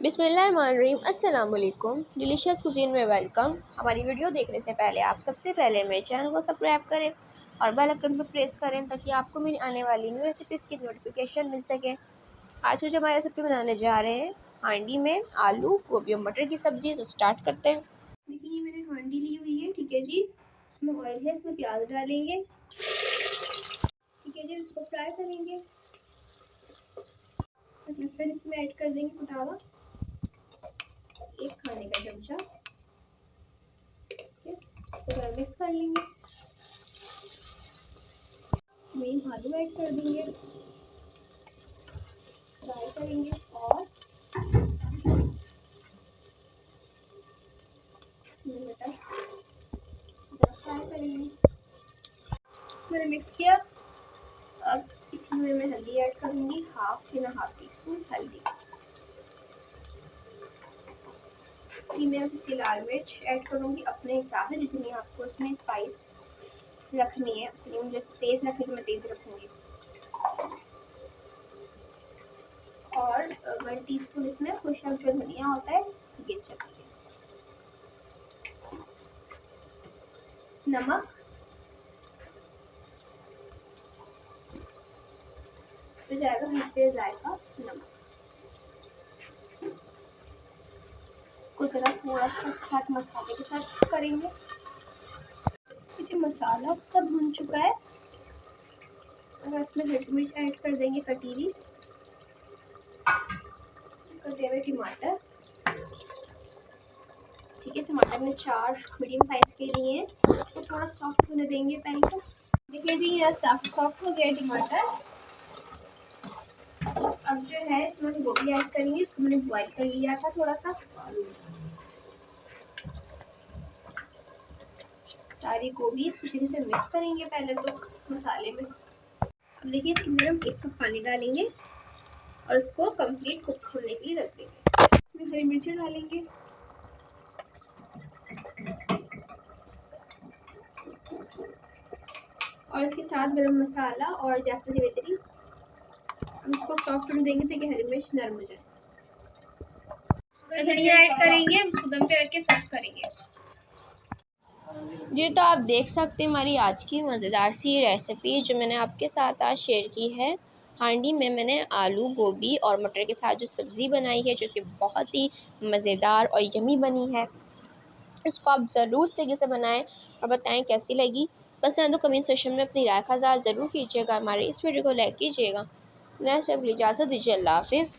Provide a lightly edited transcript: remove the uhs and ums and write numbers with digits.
बिस्मिल्लाहिर्रहमानिर्रहीम। अस्सलाम वालेकुम। डिलीशियस कुजीन में वेलकम। हमारी वीडियो देखने से पहले आप सबसे पहले मेरे चैनल को सब्सक्राइब करें और बेल आइकन पर प्रेस करें ताकि आपको मेरी आने वाली न्यू रेसिपीज़ की नोटिफिकेशन मिल सके। आज जो हमारी रेसिपी बनाने जा रहे हैं हांडी में आलू गोभी और मटर की सब्ज़ी। तो स्टार्ट करते हैं। देखिए मैंने हांडी ली हुई है, ठीक है जी। इसमें ऑयल है, इसमें प्याज डालेंगे, ठीक है जी। इसको फ्राई करेंगे। लहसुन इसमें ऐड कर देंगे, कुटा हुआ 1 खाने का चमचा, मिक्स कर लेंगे। मेन आलू ऐड कर देंगे, फ्राई करेंगे और मटर फ्राई करेंगे। मैंने मिक्स किया। अब इसमें मैं हल्दी ऐड करूँगी, हाफ टी स्पून हल्दी। इसी में इसकी लाल मिर्च ऐड करूँगी अपने हिसाब से, जितनी आपको इसमें स्पाइस रखनी है उतनी। मुझे तेज़ रखनी तो मैं तेज़ रखूँगी। और 1 टीस्पून इसमें खुशक जो धनिया होता है ये चाहिए। नमक, तो जाएगा मीठे जायका नमक को जरा थोड़ा सा साथ मसाले के साथ करेंगे। जो मसाला सब भुन चुका है, और इसमें हरी मिर्च ऐड कर देंगे, कटी हुई, कटे हुए टमाटर, ठीक है। टमाटर में 4 मीडियम साइज के लिए हैं, तो थोड़ा सॉफ्ट होने देंगे पहले तो। देखिए जी यहाँ सॉफ्ट हो गया टमाटर। अब जो है इसमें गोभी ऐड करेंगे। इसको मैंने बॉईल कर लिया था थोड़ा सा। सारी गोभी इसको अच्छे से मिक्स करेंगे पहले तो इस मसाले में। अब देखिए इसके अंदर हम 1 कप पानी डालेंगे और इसको कंप्लीट कुक होने के लिए रख देंगे। इसमें हरी मिर्ची डालेंगे, और इसके साथ गरम मसाला और जायफल जवित्री। हम इसको सॉफ्ट होने देंगे ताकि हरी मिर्च नरम हो जाए। धनिया ऐड करेंगे, हम इसको दम पे रख के सॉफ्ट करेंगे जी। तो आप देख सकते हैं हमारी आज की मज़ेदार सी रेसिपी जो मैंने आपके साथ आज शेयर की है। हांडी में मैंने आलू गोभी और मटर के साथ जो सब्ज़ी बनाई है, जो कि बहुत ही मज़ेदार और यमी बनी है। इसको आप ज़रूर से से बनाएं और बताएं कैसी लगी। पसंद तो कमेंट सेक्शन में अपनी राय का इज़हार ज़रूर कीजिएगा। हमारे इस वीडियो को लाइक कीजिएगा। नेक्स्ट इजाज़त दीजिए। अल्लाह हाफिज़।